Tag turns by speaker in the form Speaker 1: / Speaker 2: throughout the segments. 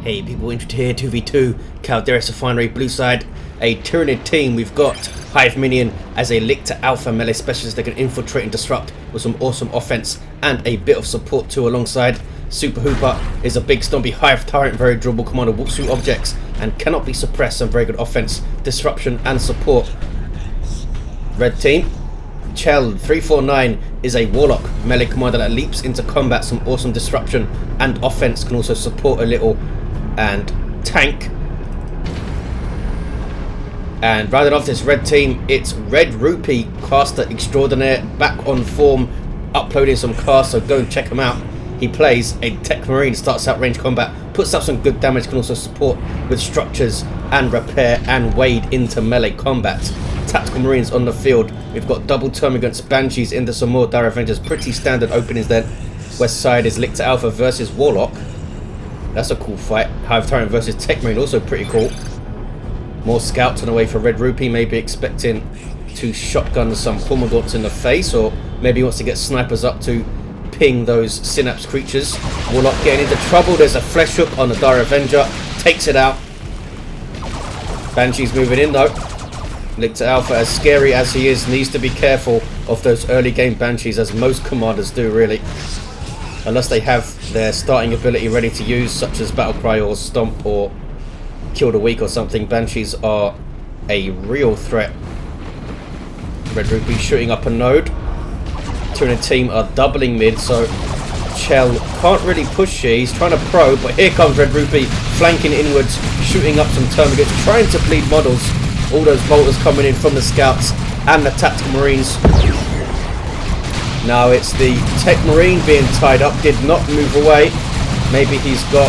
Speaker 1: Hey people, interested here, 2v2, Calderis Refinery, blue side, a Tyranid team. We've got Hive Minion as a Lictor Alpha melee specialist that can infiltrate and disrupt with some awesome offense and a bit of support too alongside. Super Hooper is a big stompy Hive Tyrant, very durable commander, walks through objects and cannot be suppressed, some very good offense, disruption and support. Red team, Chell 349 is a Warlock melee commander that leaps into combat, some awesome disruption and offense, can also support a little and tank. And rounding off this red team, it's Red Rupee, caster extraordinaire, back on form, uploading some casts, so go and check him out. He plays a Tech Marine, starts out range combat, puts up some good damage, can also support with structures and repair and wade into melee combat. Tactical Marines on the field. We've got double Termagants, Banshees into some more Dire Avengers. Pretty standard openings then. West side is Lictor Alpha versus Warlock. That's a cool fight. Hive Tyrant versus Tech Marine, also pretty cool. More scouts on the way for Red Rupee, maybe expecting to shotgun some Hormagaunts in the face, or maybe he wants to get snipers up to ping those Synapse creatures. Warlock getting into trouble. There's a Flesh Hook on the Dire Avenger, takes it out. Banshee's moving in though. Lictor Alpha, as scary as he is, needs to be careful of those early game Banshees, as most commanders do really. Unless they have their starting ability ready to use, such as Battlecry or Stomp or Kill the Weak or something. Banshees are a real threat. Red Rupee shooting up a node. Tyranid team are doubling mid, so Chell can't really push here. He's trying to probe, but here comes Red Rupee, flanking inwards, shooting up some Termagants, trying to bleed models. All those bolters coming in from the scouts and the Tactical Marines. Now it's the Tech Marine being tied up, did not move away. Maybe he's got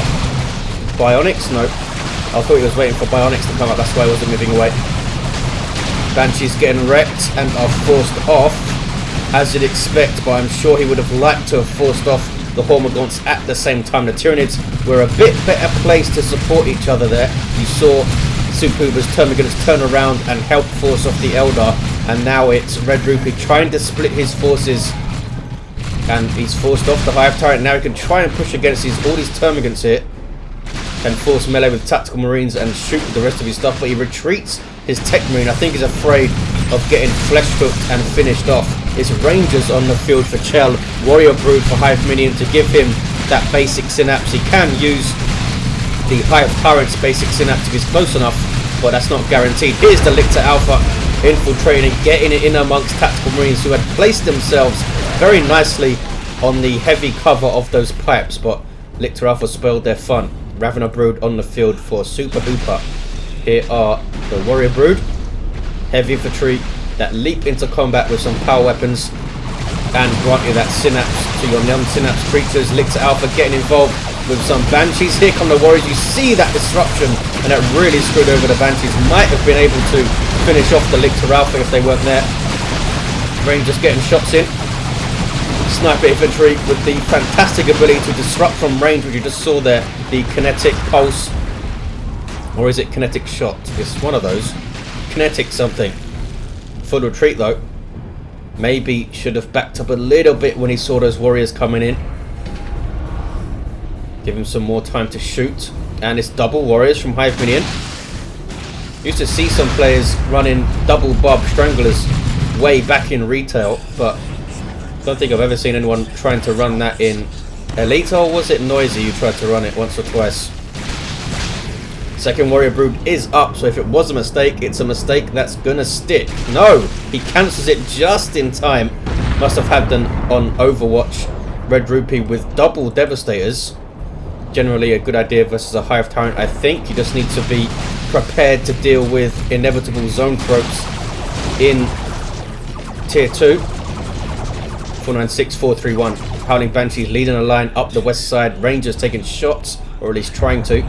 Speaker 1: Bionics? No. I thought he was waiting for Bionics to come up, that's why he wasn't moving away. Banshee's getting wrecked and are forced off, as you'd expect, but I'm sure he would have liked to have forced off the Hormagaunts at the same time. The Tyranids were a bit better placed to support each other there. You saw Super Hooper's Termagants turn around and help force off the Eldar, and now it's Red Rupee trying to split his forces, and he's forced off the Hive Tyrant. Now he can try and push against all these Termagants here and force melee with Tactical Marines and shoot the rest of his stuff, but he retreats his Tech Marine. I think he's afraid of getting flesh hooked and finished off. It's Rangers on the field for Chell, Warrior Brood for Hive Minion to give him that basic Synapse. He can use the Hive Tyrant's basic Synapse if he's close enough, but that's not guaranteed. Here's the Lictor Alpha infiltrating, getting it in amongst Tactical Marines who had placed themselves very nicely on the heavy cover of those pipes, but Lictor Alpha spoiled their fun. Ravener Brood on the field for Super Hooper. Here are the Warrior Brood, heavy infantry that leap into combat with some power weapons and grant you that Synapse to your non-Synapse creatures. Lictor Alpha getting involved with some Banshees. Here come the Warriors. You see that disruption, and that really screwed over the Banshees. Might have been able to finish off the Lictor Alpha if they weren't there. Rangers getting shots in. Sniper infantry with the fantastic ability to disrupt from range, which you just saw there. The kinetic pulse, or is it kinetic shot? It's one of those. Kinetic something. Full retreat though. Maybe should have backed up a little bit when he saw those Warriors coming in. Give him some more time to shoot. And it's double Warriors from Hive Minion. Used to see some players running double Barb Stranglers way back in retail, but I don't think I've ever seen anyone trying to run that in Elite, or was it Noisy you tried to run it once or twice? Second Warrior Brood is up, so if it was a mistake, it's a mistake that's gonna stick. No! He cancels it just in time. Must have had them on Overwatch. Red Rupee with double Devastators. Generally a good idea versus a Hive Tyrant, I think. You just need to be prepared to deal with inevitable zone throats in Tier 2. 496, 431. Howling Banshees leading a line up the west side. Rangers taking shots, or at least trying to.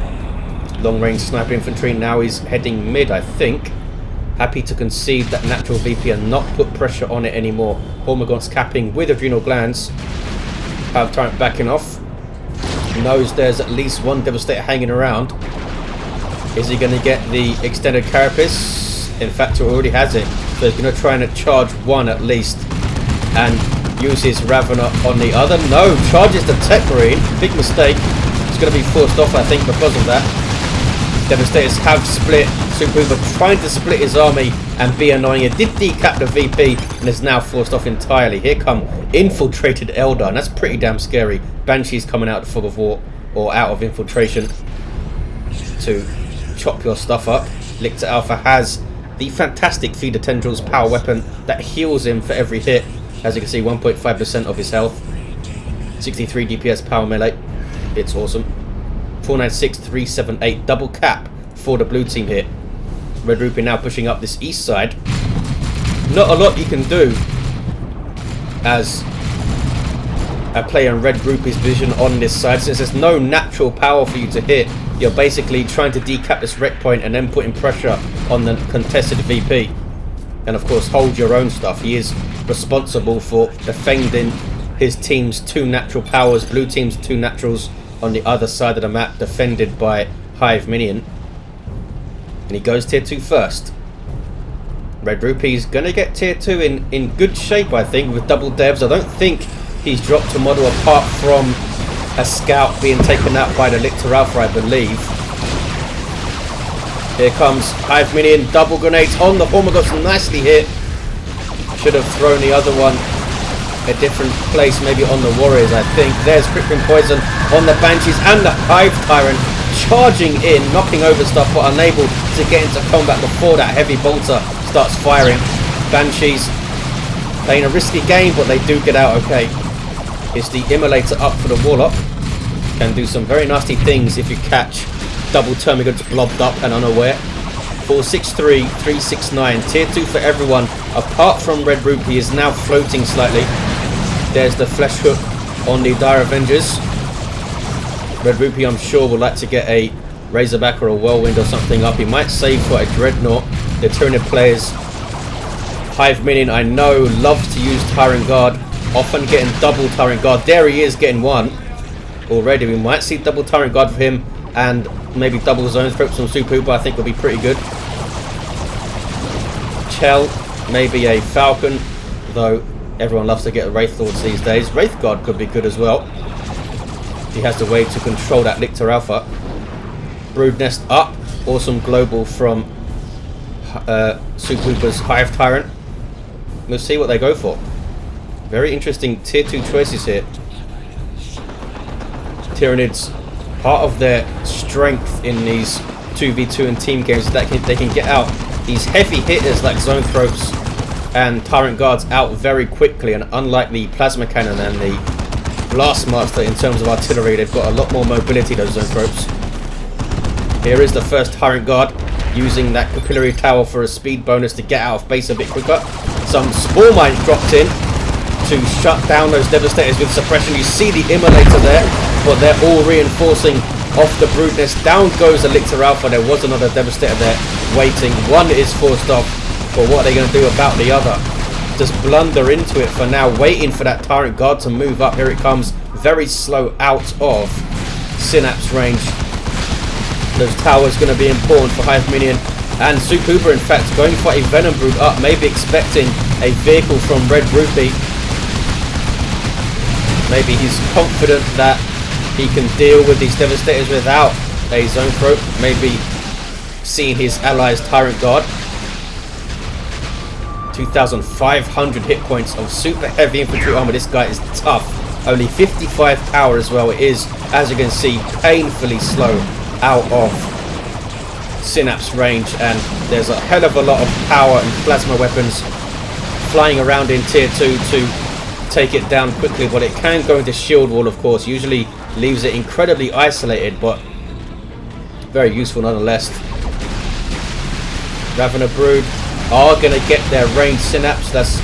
Speaker 1: Long range sniper infantry. Now he's heading mid, I think. Happy to concede that natural VP and not put pressure on it anymore. Hormagaunts capping with Adrenal Glands. Hive Tyrant backing off. Knows there's at least one Devastator hanging around. Is he going to get the extended Carapace? In fact, he already has it. So he's going to try and charge one at least. And uses Ravener on the other. No, charges the Tech Marine. Big mistake. going to be forced off, I think, because of that. Devastators have split. Super Hooper trying to split his army and be annoying. It did decap the VP and is now forced off entirely. Here come infiltrated Eldar, and that's pretty damn scary. Banshee's coming out of Fog of War, or out of infiltration, to chop your stuff up. Lictor Alpha has the fantastic Feeder Tendrils power weapon that heals him for every hit. As you can see, 1.5% of his health. 63 DPS power melee. It's awesome. 496, 378, double cap for the blue team here. Red Rupee now pushing up this east side. Not a lot you can do as a player in Red Rupee's vision on this side, since there's no natural power for you to hit. You're basically trying to decap this wreck point and then putting pressure on the contested VP. And of course hold your own stuff. He is responsible for defending his team's 2 natural powers, blue team's 2 naturals on the other side of the map, defended by Hive Minion. And he goes tier 2 first. Red Rupee's gonna get tier 2 in good shape, I think, with double devs. I don't think he's dropped a model apart from a scout being taken out by the Lictor Alpha, I believe. Here comes Hive Minion, double grenades on the Hormagos, nicely hit. Should have thrown the other one a different place, maybe on the Warriors, I think. There's Crippling Poison on the Banshees and the Hive Tyrant charging in, knocking over stuff, but unable to get into combat before that heavy bolter starts firing. Banshees playing a risky game, but they do get out okay. It's the Immolator up for the Warlock. Can do some very nasty things if you catch double Termagants blobbed up and unaware. 463, 369, tier 2 for everyone apart from Red Rupee is now floating slightly. There's the Flesh Hook on the Dire Avengers. Red Rupee, I'm sure, would like to get a Razorback or a Whirlwind or something up. He might save for a Dreadnought. The Tyranid players, Hive Minion, I know, love to use Tyrant Guard, often getting double Tyrant Guard. There he is, getting one already. We might see double Tyrant Guard for him, and maybe double Zone Throats from Super Hooper, I think would be pretty good. Chell, maybe a Falcon, though everyone loves to get Wraith Lords these days. Wraith Guard could be good as well. He has the way to control that Lictor Alpha. Brood Nest up, awesome global from Super Hooper's Hive Tyrant. We'll see what they go for. Very interesting tier 2 choices here. Tyranids, part of their strength in these 2v2 and team games is that they can get out these heavy hitters like Zone Throats and Tyrant Guards out very quickly, and unlike the Plasma Cannon and the Blastmaster in terms of artillery, they've got a lot more mobility, those Zone Throats. Here is the first Tyrant Guard using that Capillary Tower for a speed bonus to get out of base a bit quicker. Some Spore Mines dropped in to shut down those Devastators with suppression. You see the Immolator there, but they're all reinforcing off the Brood Nest. Down goes the Lictor Alpha. There was another Devastator there waiting. One is forced off, but what are they going to do about the other? Just blunder into it for now, waiting for that Tyrant Guard to move up. Here it comes, very slow out of Synapse range. Those towers going to be important for Hive Minion. And Super Hooper, in fact, going for a Venom Brood up, maybe expecting a vehicle from Red Rupee. Maybe he's confident that he can deal with these Devastators without a Zone Throat. Maybe seeing his allies Tyrant Guard. 2,500 hit points of super heavy infantry armor. This guy is tough. Only 55 power as well. It is, as you can see, painfully slow out of Synapse range, and there's a hell of a lot of power and plasma weapons flying around in tier 2 to take it down quickly, but it can go into shield wall, of course. Usually leaves it incredibly isolated, but very useful nonetheless. Ravener Brood are going to get their ranged Synapse. That's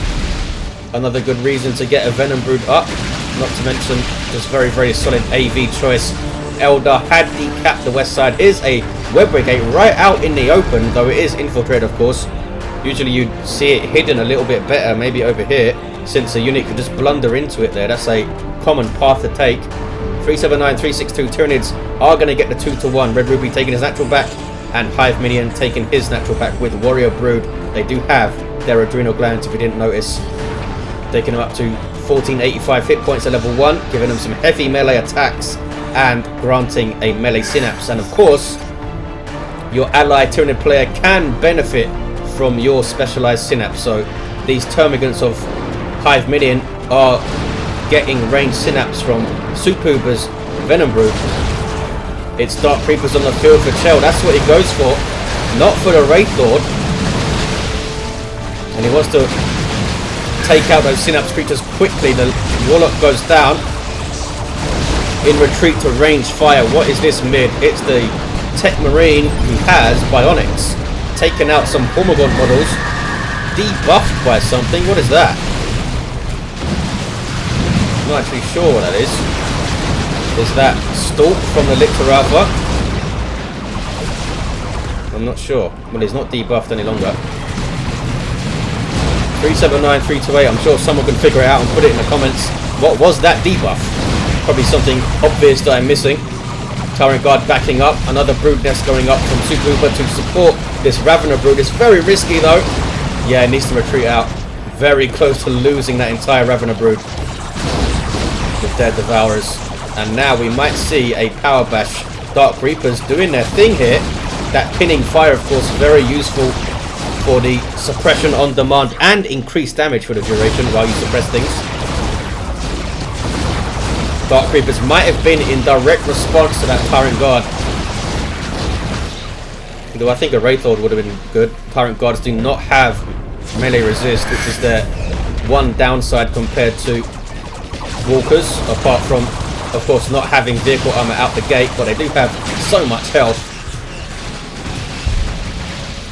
Speaker 1: another good reason to get a Venom Brood up, not to mention just very, very solid AV choice. Eldar had decapped the west side. Is a Web Brigade right out in the open, though it is infiltrated, of course. Usually you'd see it hidden a little bit better, maybe over here, since a unit could just blunder into it there. That's a common path to take. 379, 362 Tyranids are going to get the 2-to-1. Red Rupee taking his natural back, and Hive Minion taking his natural back with Warrior Brood. They do have their adrenal glands, if you didn't notice. Taking them up to 1485 hit points at level 1, giving them some heavy melee attacks and granting a melee synapse. And of course, your ally Tyranid player can benefit from your specialized synapse. So these termagants of Hive Minion are getting ranged synapse from Super Uber's Venom Brood. It's Dark Creepers on the field for Chell. That's what he goes for, not for the Wraith Lord. And he wants to take out those synapse creatures quickly. The Warlock goes down in retreat to range fire. What is this mid? It's the Tech Marine who has Bionics, taken out some Hormagaunt models, debuffed by something. What is that? I'm not actually sure what that is. Is that Stalk from the Lictor Alpha? I'm not sure. Well, he's not debuffed any longer. 379, 328. I'm sure someone can figure it out and put it in the comments. What was that debuff? Probably something obvious that I'm missing. Tyrant Guard backing up. Another Brood Nest going up from Super Uber to support this Ravener Brood. It's very risky though. Yeah, it needs to retreat out. Very close to losing that entire Ravener Brood. The Dead Devourers. And now we might see a Power Bash. Dark Reapers doing their thing here. That pinning fire, of course, very useful for the suppression on demand and increased damage for the duration while you suppress things. Dark Reapers might have been in direct response to that Tyrant Guard. Though I think a Wraith Lord would have been good. Tyrant Guards do not have melee resist, which is their one downside compared to Walkers, apart from, of course, not having vehicle armor out the gate, but they do have so much health.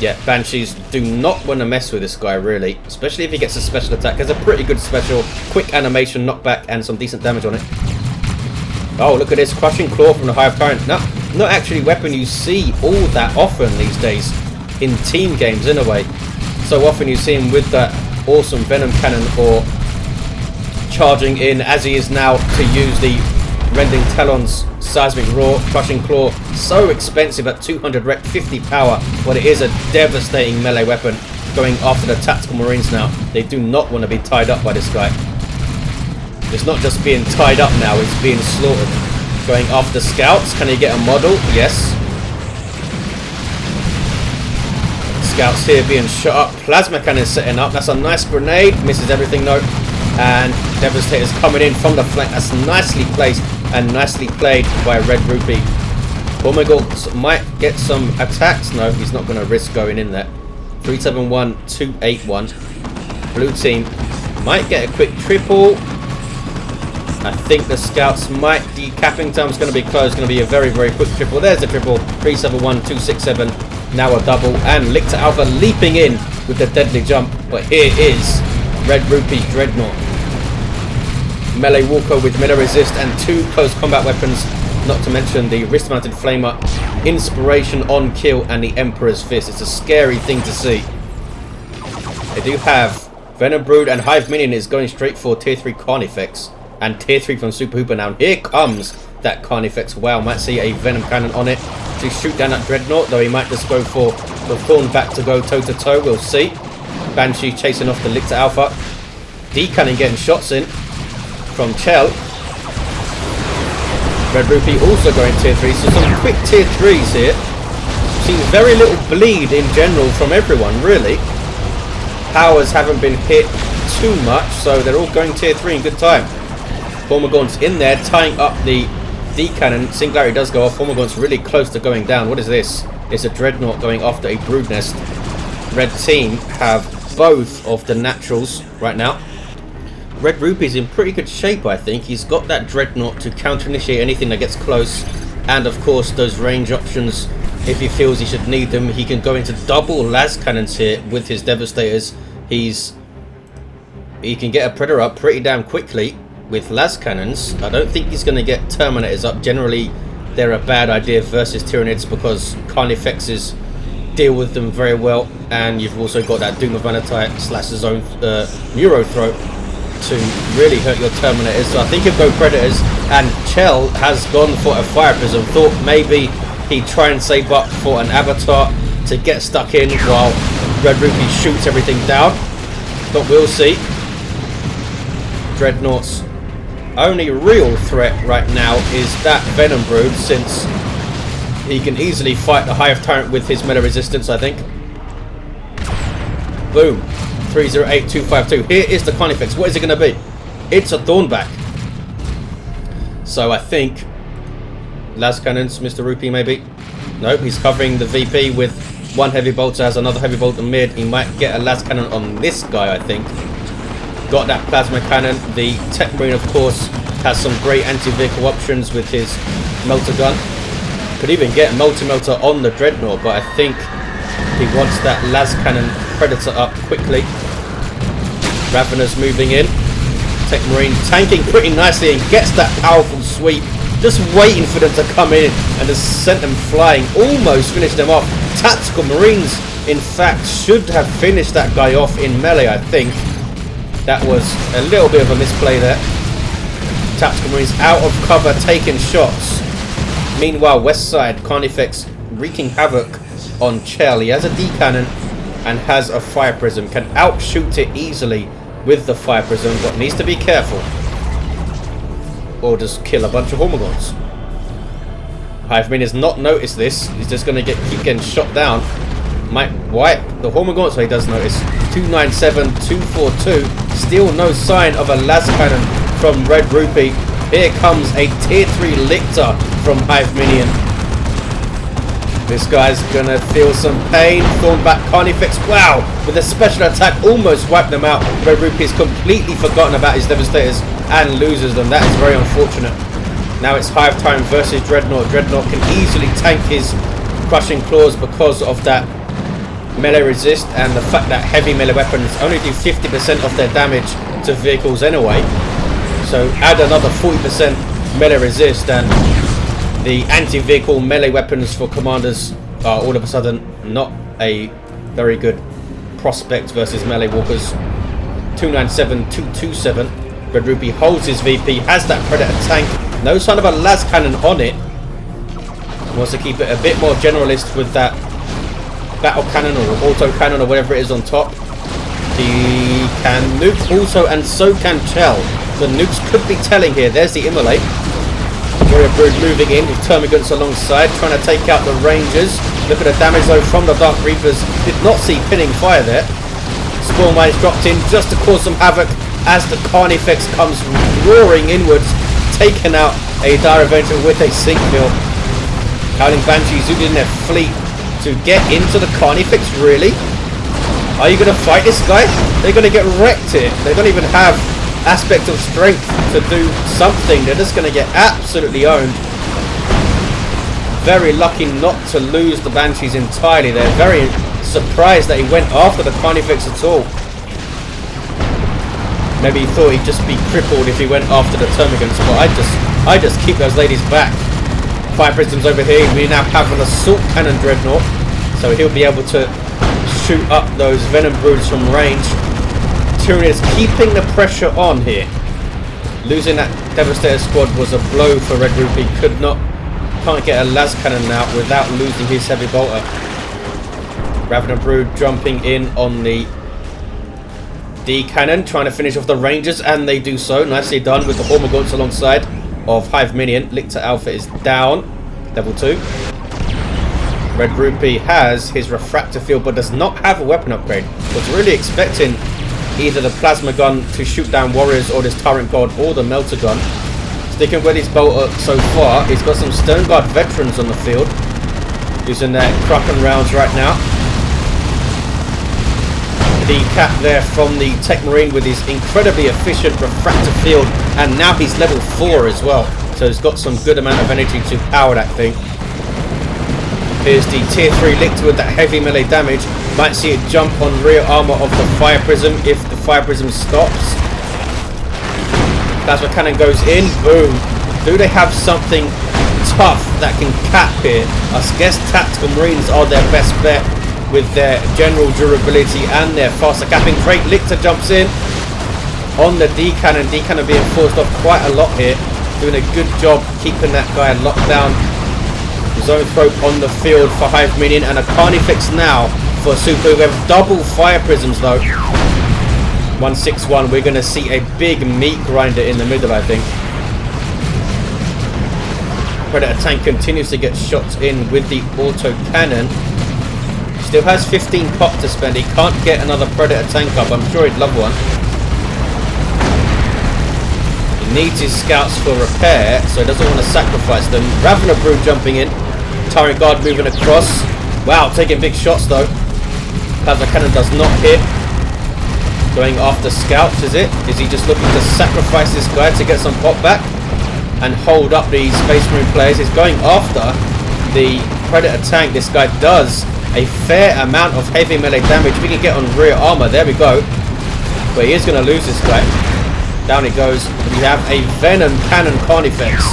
Speaker 1: Yeah, Banshees do not want to mess with this guy, really. Especially if he gets a special attack. There's a pretty good special, quick animation, knockback, and some decent damage on it. Oh, look at this. Crushing Claw from the Hive Tyrant. No, not actually a weapon you see all that often these days in team games, in a way. So often you see him with that awesome Venom Cannon or charging in, as he is now, to use the Rending Talons Seismic Roar. Crushing Claw, so expensive at 200 rep, 50 power, but it is a devastating melee weapon going after the Tactical Marines now. They do not want to be tied up by this guy. It's not just being tied up now, it's being slaughtered. Going after Scouts, can he get a model? Yes. Scouts here being shot up. Plasma Cannon setting up, that's a nice grenade, misses everything though. And Devastator's coming in from the flank. That's nicely placed and nicely played by Red Rupee. Hormagaunt might get some attacks. No, he's not going to risk going in there. 371, 281. Blue team might get a quick triple. I think the Scouts might. Decapping time's going to be close. It's going to be a very, very quick triple. There's the triple. 371, 267. Now a double. And Lictor Alpha leaping in with the deadly jump. But here is Red Rupee's Dreadnought. Melee Walker with melee resist and 2 close combat weapons, not to mention the wrist mounted flamer, Inspiration on kill, and the Emperor's Fist. It's a scary thing to see. They do have Venom Brood, and Hive Minion is going straight for tier 3 Carnifex and tier 3 from Super Hooper now. And here comes that Carnifex. Wow, might see a Venom Cannon on it to shoot down that Dreadnought, though he might just go for the Thorn back to go toe to toe. We'll see. Banshee chasing off the Lictor Alpha. D-Cannon getting shots in from Chell. Red Rupee also going tier 3, so some quick tier 3s here. Seen very little bleed in general from everyone, really. Powers haven't been hit too much, so they're all going tier 3 in good time. Hormagaunt's in there, tying up the D-Cannon. Singularity does go off. Hormagaunt's really close to going down. What is this? It's a Dreadnought going after a Brood Nest. Red team have both of the naturals right now. Red Rupee's in pretty good shape, I think. He's got that Dreadnought to counter-initiate anything that gets close. And of course, those range options, if he feels he should need them. He can go into double Las Cannons here with his Devastators. He can get a Predator up pretty damn quickly with Las Cannons. I don't think he's going to get Terminators up. Generally, they're a bad idea versus Tyranids because Carnifexes deal with them very well. And you've also got that Doom of Manatite / Zone Neurothroat to really hurt your Terminators. So I think he'll go Predators, and Chell has gone for a Fire Prism. Thought maybe he'd try and save up for an Avatar to get stuck in while Red Rupee shoots everything down, but we'll see. Dreadnoughts only real threat right now is that Venom Brood, since he can easily fight the Hive Tyrant with his melee resistance, I think. Boom. 308252. Here is the Carnifex. What is it going to be? It's a Thornback. So I think las cannons, Mr. Rupee maybe. Nope, he's covering the VP with one heavy bolter, has another heavy bolter mid. He might get a las cannon on this guy, I think. Got that plasma cannon. The Tech Marine, of course, has some great anti-vehicle options with his melter gun. Could even get multi-melter on the Dreadnought, but I think he wants that las cannon Predator up quickly. Ravenous moving in. Tech Marine tanking pretty nicely and gets that powerful sweep. Just waiting for them to come in and just sent them flying. Almost finished them off. Tactical Marines, in fact, should have finished that guy off in melee, I think. That was a little bit of a misplay there. Tactical Marines out of cover, taking shots. Meanwhile, west side, Carnifex wreaking havoc on Chell. He has a D-cannon and has a Fire Prism. Can outshoot it easily with the Fire Prism, but needs to be careful. Or just kill a bunch of Hormagaunts. Hive Minion has not noticed this. He's just going to keep getting shot down. Might wipe the Hormagaunts, so he does notice. 297, 242. Still no sign of a las cannon from Red Rupee. Here comes a tier 3 Lictor from Hive Minion. This guy's gonna feel some pain. Thornback Carnifex, wow, with a special attack almost wiped them out. Red Rupee's completely forgotten about his Devastators and loses them. That is very unfortunate. Now it's Hive Tyrant versus Dreadnought. Dreadnought can easily tank his Crushing Claws because of that melee resist and the fact that heavy melee weapons only do 50% of their damage to vehicles anyway. So add another 40% melee resist and the anti-vehicle melee weapons for commanders are all of a sudden not a very good prospect versus melee walkers. 297, 227. Red Rupee holds his VP, has that Predator tank. No sign of a las cannon on it. Wants to keep it a bit more generalist with that battle cannon or auto cannon or whatever it is on top. He can nuke also, and so can Chell. The nukes could be telling here. There's the Immolate. Warrior Brood moving in with Termagants alongside, trying to take out the Rangers. Look at the damage though from the Dark Reapers. Did not see pinning fire there. Spawn Mine is dropped in just to cause some havoc as the Carnifex comes roaring inwards, taking out a Dire Avenger with a sink mill. Howling Banshee zoomed in their fleet to get into the Carnifex, really? Are you going to fight this guy? They're going to get wrecked here. They don't even have aspect of strength to do something. They're just going to get absolutely owned. Very lucky not to lose the Banshees entirely. They're very surprised that he went after the Carnifex at all. Maybe he thought he'd just be crippled if he went after the Termagants, but I just keep those ladies back. Fire Prisms over here. We now have an Assault Cannon Dreadnought, so he'll be able to shoot up those Venom Broods from range. Tyranid is keeping the pressure on here. Losing that Devastator squad was a blow for Red Rupee. Can't get a las cannon now without losing his heavy bolter. Ravenous Brood jumping in on the D cannon, trying to finish off the Rangers, and they do so. Nicely done with the Hormagaunts alongside of Hive Minion. Lictor Alpha is down, level 2. Red Rupee has his Refractor Field but does not have a weapon upgrade. Was really expecting either the Plasma Gun to shoot down warriors or this Tyrant God or the Melter Gun. Sticking with his bolter so far. He's got some Stone Guard veterans on the field, using their Kraken rounds right now. The cap there from the Tech Marine with his incredibly efficient Refractor Field, and now he's level 4 as well, so he's got some good amount of energy to power that thing. Here's the tier 3 Lictor with that heavy melee damage. Might see it jump on rear armor of the Fire Prism if the Fire Prism stops. Plasma Cannon goes in, boom. Do they have something tough that can cap here? I guess Tactical Marines are their best bet with their general durability and their faster capping. Great Lictor jumps in on the D cannon. D cannon being forced off quite a lot here, doing a good job keeping that guy locked down. Zone Throat on the field for Hive Minion, and a Carnifex now for Super. We have double Fire Prisms though. 161. We're going to see a big meat grinder in the middle, I think. Predator tank continues to get shots in with the auto cannon. Still has 15 pop to spend. He can't get another Predator tank up. I'm sure he'd love one. He needs his scouts for repair, so he doesn't want to sacrifice them. Ravener Brood jumping in. Tyrant Guard moving across. Wow, taking big shots though. Plasma cannon does not hit. Going after scouts, is it? Is he just looking to sacrifice this guy to get some pop back and hold up the Space Marine players? He's going after the Predator tank. This guy does a fair amount of heavy melee damage. We can get on rear armor. There we go. But he is going to lose this guy. Down he goes. We have a Venom Cannon Carnifex,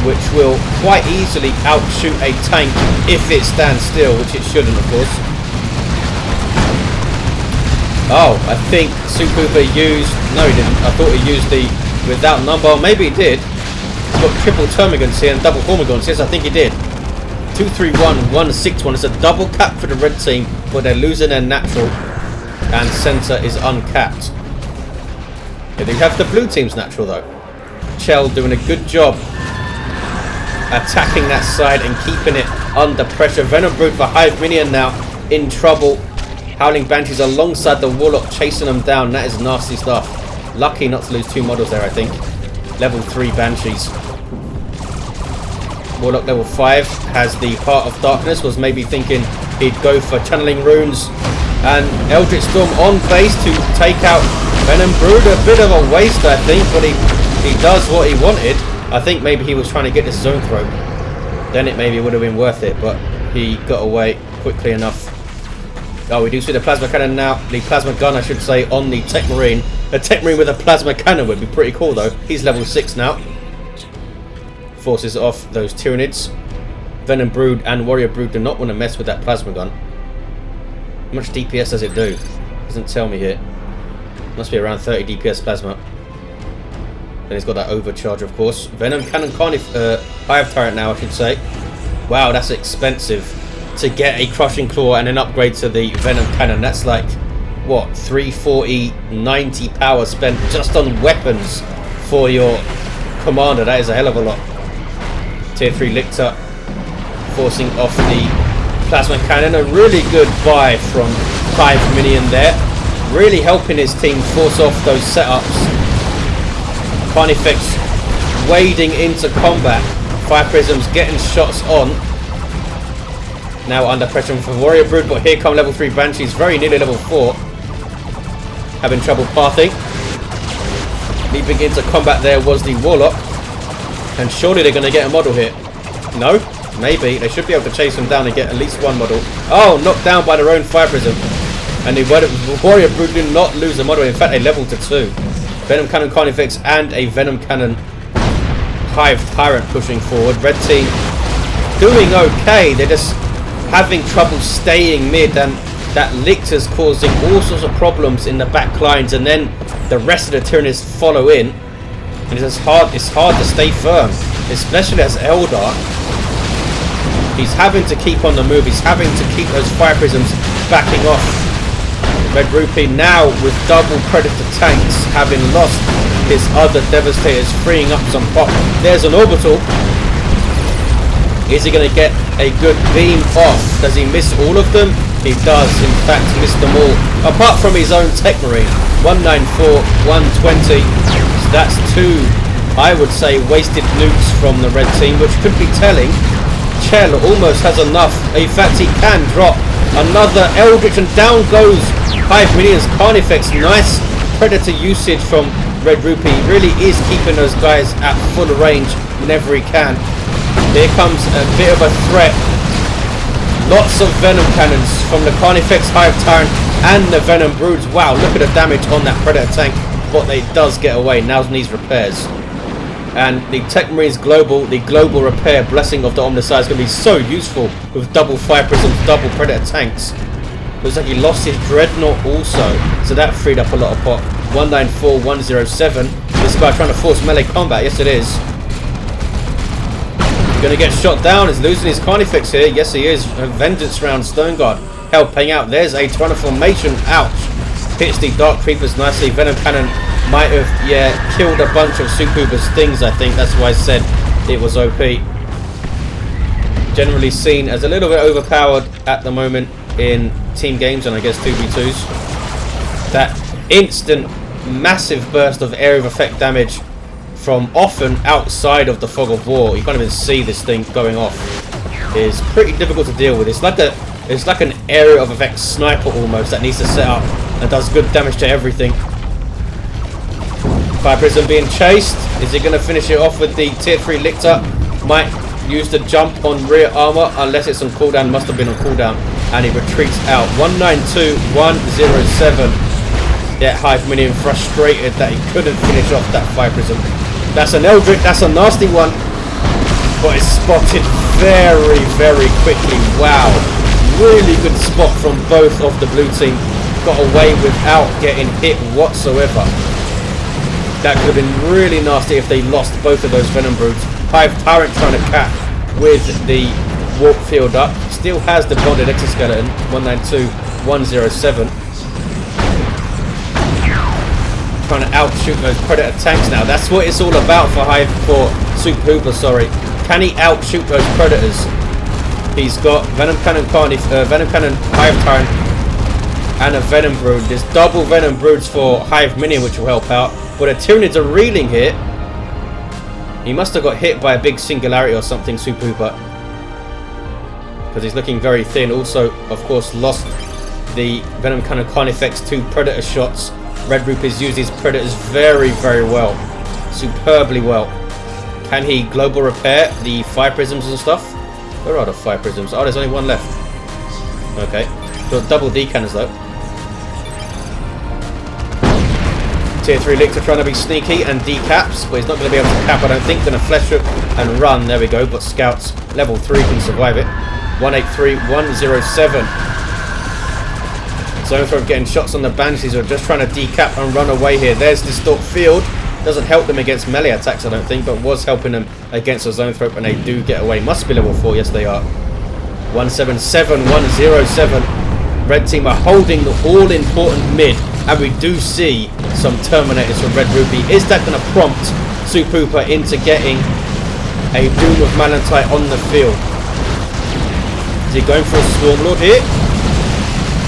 Speaker 1: which will quite easily outshoot a tank if it stands still, which it shouldn't, of course. Oh, I think Super used... No, he didn't. I thought he used the without number. Maybe he did. He's got triple Termagants here and double Hormagons. Yes, I think he did. 2-3-1, 1-6-1. It's a double cap for the red team, but they're losing their natural, and center is uncapped. Yeah, they have the blue team's natural though. Chell doing a good job attacking that side and keeping it under pressure. Venom Brood for Hive Minion now in trouble. Howling Banshees alongside the Warlock chasing them down. That is nasty stuff. Lucky not to lose 2 models there, I think. Level 3 Banshees. Warlock level 5 has the Heart of Darkness. Was maybe thinking he'd go for Channeling Runes. And Eldritch Storm on base to take out Venom Brood. A bit of a waste, I think, but he does what he wanted. I think maybe he was trying to get this zone throw. Then it maybe would have been worth it, but he got away quickly enough. Oh, we do see the plasma cannon now. The plasma gun, I should say, on the Tech Marine. A Tech Marine with a plasma cannon would be pretty cool, though. He's level 6 now. Forces off those Tyranids. Venom Brood and Warrior Brood do not want to mess with that plasma gun. How much DPS does it do? Doesn't tell me here. Must be around 30 DPS plasma. Then he's got that overcharge, of course. Venom Cannon Hive Turret now, I should say. Wow, that's expensive to get a Crushing Claw and an upgrade to the Venom Cannon. That's like, what, 340, 90 power spent just on weapons for your commander. That is a hell of a lot. Tier 3 Lictor forcing off the Plasma Cannon. A really good buy from Hive Minion there. Really helping his team force off those setups. Carnifex wading into combat. Fire Prisms getting shots on. Now under pressure from Warrior Brood, but here come level 3 Banshees, very nearly level 4. Having trouble pathing. Leaping into combat there was the Warlock. And surely they're going to get a model here. No? Maybe. They should be able to chase them down and get at least 1 model. Oh, knocked down by their own Fire Prism. And the Warrior Brood did not lose a model. In fact, they leveled to 2. Venom Cannon Carnifex and a Venom Cannon Hive Tyrant pushing forward. Red team doing okay. They're just having trouble staying mid, and that Lictor's causing all sorts of problems in the back lines, and then the rest of the Tyranids follow in. And it's hard to stay firm, especially as Eldar. He's having to keep on the move. He's having to keep those Fire Prisms backing off. Red Rupee now with double Predator tanks, having lost his other Devastators, freeing up some pop. There's an Orbital. Is he going to get a good beam off? Does he miss all of them? He does, in fact, miss them all. Apart from his own Tech Marine. 194, 120. So that's 2, I would say, wasted nukes from the red team, which could be telling. Chell almost has enough. In fact, he can drop another Eldritch, and down goes Hive Minions. Carnifex, nice Predator usage from Red Rupee. Really is keeping those guys at full range whenever he can. Here comes a bit of a threat. Lots of Venom Cannons from the Carnifex Hive Tyrant and the Venom Broods. Wow, look at the damage on that Predator tank. But they does get away. Now needs repairs. And the Tech Marines Global, the global repair blessing of the Omnicide is going to be so useful with double Fire Prisms, double Predator tanks. Looks like he lost his Dreadnought also. So that freed up a lot of pop. 194, 107. This guy trying to force melee combat. Yes, it is. Going to get shot down. He's losing his Carnifex here. Yes, he is. A Vengeance round. Stone Guard helping out. There's a Transformation. Ouch. Hits the Dark Creepers nicely. Venom Cannon might have, killed a bunch of Super Uber Stings, I think. That's why I said it was OP. Generally seen as a little bit overpowered at the moment in team games and I guess 2v2s. That instant massive burst of area of effect damage from often outside of the fog of war, you can't even see this thing going off, is pretty difficult to deal with. It's like an area of effect sniper almost that needs to set up and does good damage to everything. Fire Prism being chased. Is he going to finish it off with the tier 3 Lictor? Might use the jump on rear armor unless it's on cooldown. Must have been on cooldown. And he retreats out. 192-107. Yet Hive Minion frustrated that he couldn't finish off that Fire Prism. That's an Eldritch. That's a nasty one. But it's spotted very, very quickly. Wow. Really good spot from both of the blue team. Got away without getting hit whatsoever. That could have been really nasty if they lost both of those Venom Broods. Hive Tyrant trying to cap with the warp field up. Still has the bonded exoskeleton. 192-107. Trying to outshoot those Predator tanks now. That's what it's all about for Super Hooper, sorry. Can he outshoot those Predators? He's got Venom Cannon Venom Cannon Hive Tyrant and a Venom Brood. There's double Venom Broods for Hive Minion, which will help out. But a Tyranids are reeling here. He must have got hit by a big singularity or something, Super Hooper. Because he's looking very thin. Also, of course, lost the Venom Cannon Carnifex 2 Predator shots. Red Roop has used his Predators very, very well. Superbly well. Can he global repair the Fire Prisms and stuff? Where are the Fire Prisms? Oh, there's only one left. Okay. Got double D cannons though. Tier 3 Lictor trying to be sneaky and decaps, but he's not going to be able to cap, I don't think. Going to flesh up and run. There we go. But Scouts level 3 can survive it. 183-107. Zoanthrope getting shots on the Banshees who are just trying to decap and run away here. There's Distort Field. Doesn't help them against melee attacks, I don't think, but was helping them against a Zoanthrope, and they do get away. Must be level 4. Yes, they are. 177-107. Red team are holding the all-important mid, and we do see some Terminators from Red Ruby. Is that going to prompt Super Hooper into getting a Doom of Malantite on the field? Is he going for a Swarm Lord here?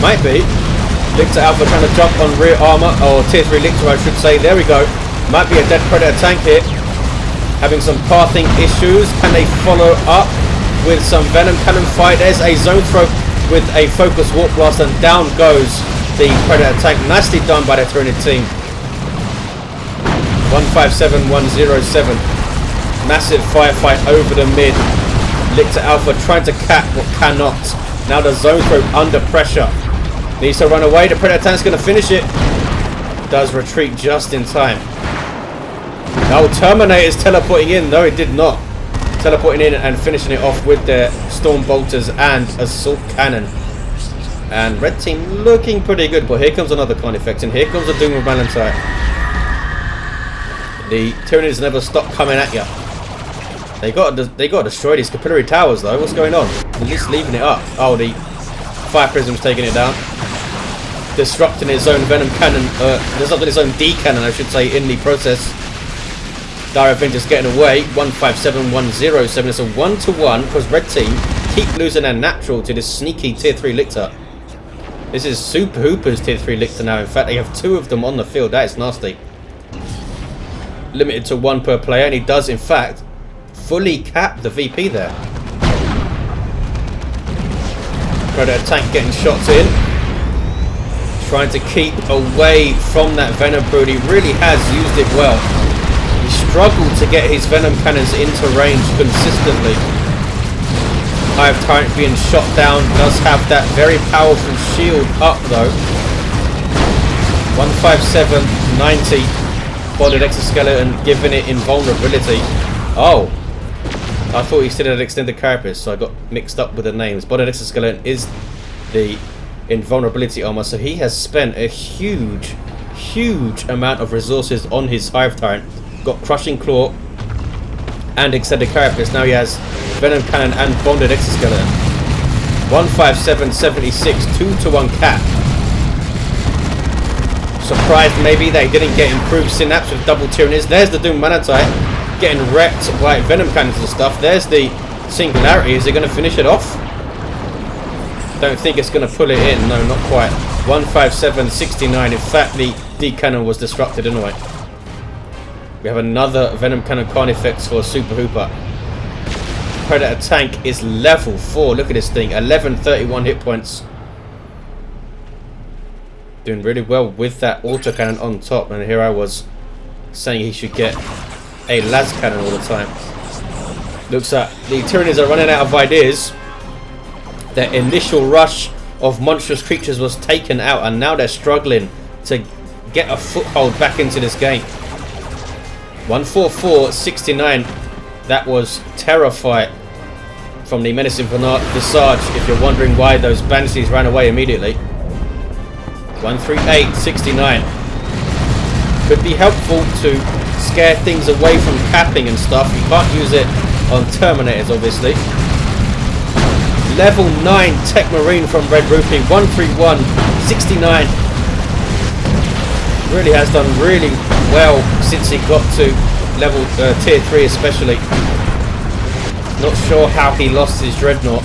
Speaker 1: Might be. Lictor Alpha trying to jump on rear armor, or tier 3 Lictor I should say. There we go. Might be a dead Predator tank here. Having some pathing issues. Can they follow up with some Venom Cannon fight? There's a Zoanthrope with a Focus Warp Blast, and down goes the Predator tank. Nicely done by the Tyranid team. 157-107. Massive firefight over the mid. Lictor Alpha trying to cap but cannot. Now the Zoanthrope under pressure. Needs to run away. The Predator tank's going to finish it. Does retreat just in time. Oh, Terminator's teleporting in. No, it did not. Teleporting in and finishing it off with their Storm Bolters and Assault Cannon. And Red team looking pretty good. But here comes another Carnifex, and here comes the Doom of Malantite. The Tyranids never stop coming at you. They got to destroy these capillary towers though. What's going on? At least leaving it up. Oh, the Fire Prism's taking it down. Disrupting his own Venom Cannon. Disrupting his own D Cannon, I should say, in the process. Dire Avengers getting away. 157-107. It's a 1-to-1 because Red team keep losing their natural to this sneaky tier 3 Lictor. This is Super Hooper's tier 3 Lictor now. In fact, they have 2 of them on the field. That is nasty. Limited to 1 per player, and he does in fact fully cap the VP there. Predator tank getting shots in. Trying to keep away from that Venom Brood. He really has used it well. He struggled to get his Venom Cannons into range consistently. Hive Tyrant being shot down. Does have that very powerful shield up though. 157-90. Bonded Exoskeleton giving it invulnerability. Oh. I thought he still had extended carapace, so I got mixed up with the names. Bonded Exoskeleton is the invulnerability armor, so he has spent a huge amount of resources on his Hive Tyrant. Got Crushing Claw and extended carapace. Now he has Venom Cannon and Bonded Exoskeleton. 157-76, 2-to-1 cap. Surprised maybe they didn't get improved Synapse with double Tyranids. There's the Doom Malantite. getting wrecked by venom cannons and stuff. There's the Singularity. Is it going to finish it off? Don't think it's going to pull it in. No, not quite. 157.69. In fact, the D cannon was disrupted anyway. We have another venom cannon Carnifex for Super Hooper. Predator tank is level 4. Look at this thing. 1131 hit points. Doing really well with that autocannon on top. And here I was saying he should get a las cannon all the time. Looks like the Tyranids are running out of ideas. Their initial rush of monstrous creatures was taken out, and now they're struggling to get a foothold back into this game. 144.69. That was Terrified from the Menacing Visage, if you're wondering why those Banshees ran away immediately. 138.69. Could be helpful to scare things away from capping and stuff. You can't use it on Terminators, obviously. Level 9 Tech Marine from Red Rupee. 131.69. Really has done really well since he got to level tier 3 especially. Not sure how he lost his Dreadnought.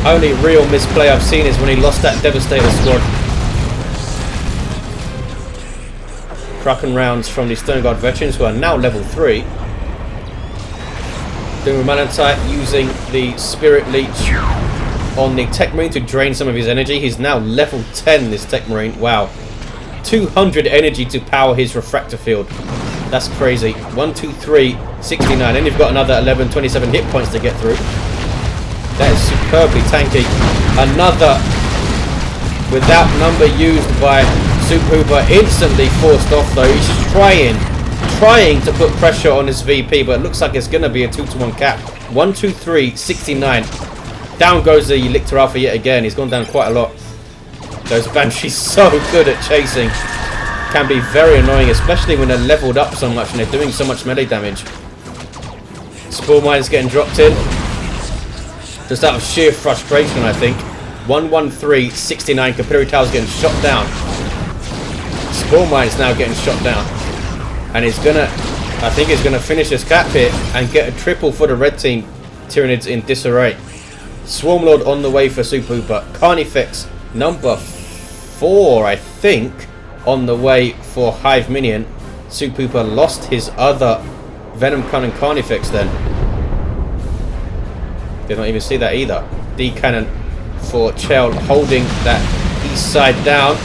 Speaker 1: Only real misplay I've seen is when he lost that Devastator squad. Kraken rounds from the Stone Guard veterans, who are now level 3. Doom Malantite using the Spirit Leech on the Tech Marine to drain some of his energy. He's now level 10, this Tech Marine. Wow. 200 energy to power his refractor field. That's crazy. 123.69. And you've got another 1127 hit points to get through. That is superbly tanky. Another without number used by Super Hooper, instantly forced off though. He's just trying to put pressure on his VP, but it looks like it's going to be a 2-to-1 cap. 123.69. Down goes the Lictor Alpha yet again. He's gone down quite a lot. Those Banshees so good at chasing. Can be very annoying, especially when they're leveled up so much and they're doing so much melee damage. Spore Mines getting dropped in. Just out of sheer frustration, I think. 113.69. Kapiri Tao's getting shot down. Spore Mines now getting shot down. And he's gonna, I think he's gonna finish this cap here and get a triple for the red team. Tyranids in disarray. Swarmlord on the way for Super Hooper. Carnifex number 4, I think, on the way for Hive Minion. Super Hooper lost his other Venom Cannon Carnifex then. Did not even see that either. D Cannon for Chell holding that east side down.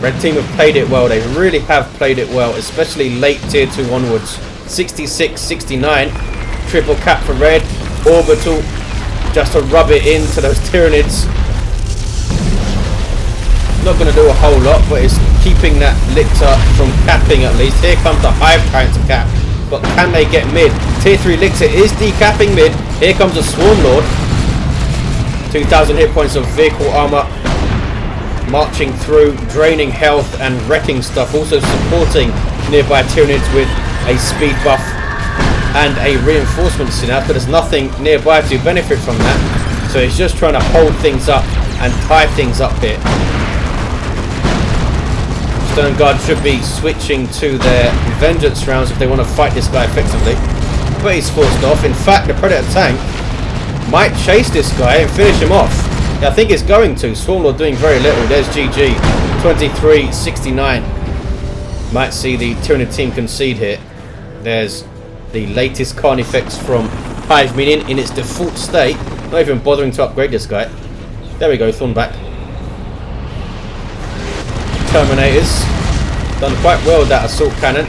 Speaker 1: Red team have played it well. They really have played it well, especially late tier 2 onwards. 66.69. Triple cap for red. Orbital just to rub it into those Tyranids. Not going to do a whole lot, but it's keeping that Lictor from capping at least. Here comes the Hive trying to cap, but can they get mid? Tier 3 Lictor is decapping mid. Here comes a Swarmlord. 2,000 hit points of vehicle armor. Marching through, draining health and wrecking stuff. Also supporting nearby Tyranids with a speed buff and a reinforcement synapse, but there's nothing nearby to benefit from that. So he's just trying to hold things up and tie things up here. Stone Guard should be switching to their Vengeance rounds if they want to fight this guy effectively. But he's forced off. In fact, the Predator tank might chase this guy and finish him off. I think it's going to. Swarmlord doing very little. There's GG. 23.69. Might see the Tyranid team concede here. There's the latest Carnifex from Hive Minion in its default state. Not even bothering to upgrade this guy. There we go, Thornback. Terminators. Done quite well with that assault cannon.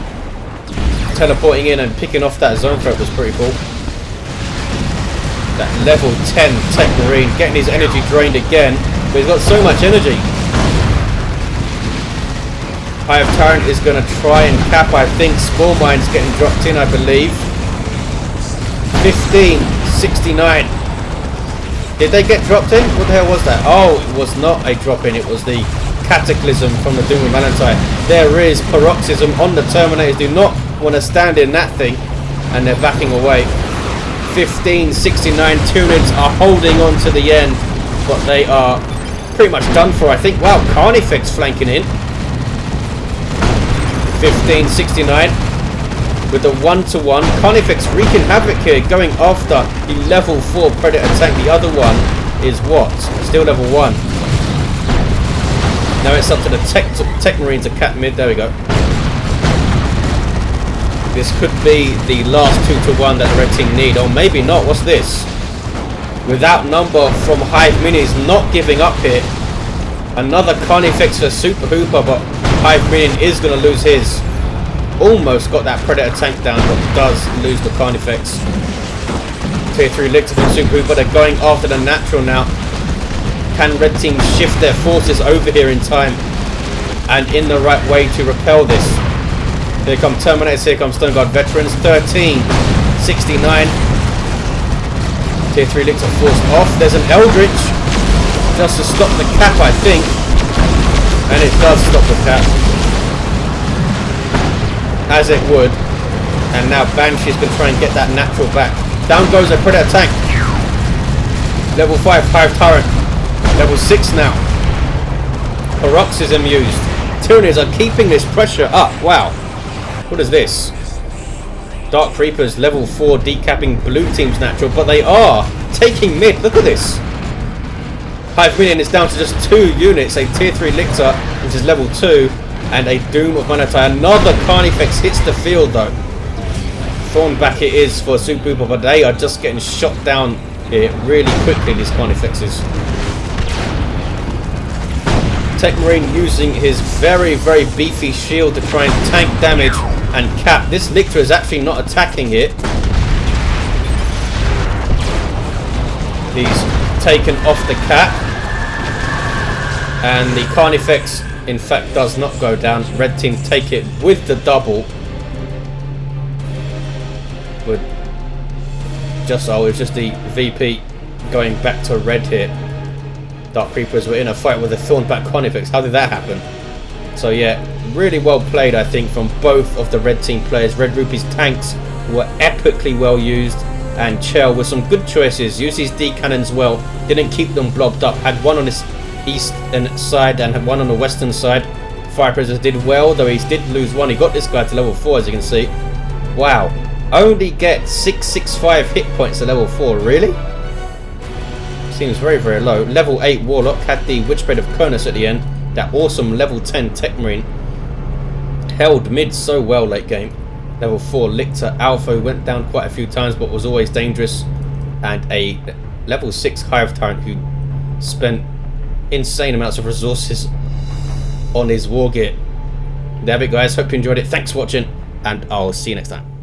Speaker 1: Teleporting in and picking off that zone threat was pretty cool. That level 10 Tech Marine getting his energy drained again, but he's got so much energy. Hive Tyrant is going to try and cap, I think. Spore Mine's getting dropped in, I believe. 15.69. Did they get dropped in? What the hell was that? Oh, it was not a drop in, it was the Cataclysm from the Doom of Malantite. There is Paroxysm on the Terminators. Do not want to stand in that thing, and they're backing away. 15.69. Tyranids are holding on to the end, but they are pretty much done for, I think. Wow, Carnifex flanking in. 15, 69. With the 1-to-1. Carnifex wreaking havoc here, going after the level 4 Predator tank. The other one is what? Still level 1. Now it's up to the Tech Marine to cap mid. There we go. This could be the last 2-to-1 that the red team need. Or maybe not. What's this? Without number from Hive Minis, not giving up here. Another Carnifex for Super Hooper, but Hive Minion is going to lose his. Almost got that Predator tank down, but does lose the Carnifex. Tier 3 Lictor from Super Hooper. They're going after the natural now. Can red team shift their forces over here in time and in the right way to repel this? Here come Terminators, here comes Stone Guard Veterans. 13, 69. Tier 3 Lictor forced off. There's an Eldritch just to stop the cap, I think. And it does stop the cap. As it would. And now Banshee's going to try and get that natural back. Down goes a Predator tank. Level 5 Hive Tyrant. Level 6 now. Paroxysm used. Tyranids are keeping this pressure up. Wow. What is this? Dark Reapers level 4 decapping blue team's natural. But they are taking mid. Look at this. Hive Minion is down to just 2 units. A tier 3 Lictor, which is level 2. And a Doom of Manatai. Another Carnifex hits the field though. Thornback it is for Super Hooper, but they are just getting shot down here really quickly, these Carnifexes. Tech Marine using his very, very beefy shield to try and tank damage and cap. This Lictor is actually not attacking it. He's taken off the cap. And the Carnifex, in fact, does not go down. Red team take it with the double. But just it was just the VP going back to red here. Dark Reapers were in a fight with a Thornback Carnifex. How did that happen? So yeah, really well played, I think, from both of the red team players. Red Rupee's tanks were epically well used, and Chell with some good choices. Used his D cannons well, didn't keep them blobbed up. Had one on his eastern side and had one on the western side. Fire Prisoners did well, though he did lose one. He got this guy to level 4, as you can see. Wow. Only get 665 hit points at level 4, really? Seems very, very low. Level 8 Warlock had the Witchblade of Kurnus at the end. That awesome level 10 Tech Marine. Held mid so well late game. Level 4 Lictor Alpha went down quite a few times, but was always dangerous. And a level 6 Hive Tyrant who spent insane amounts of resources on his war gear. There we go, guys. Hope you enjoyed it. Thanks for watching, and I'll see you next time.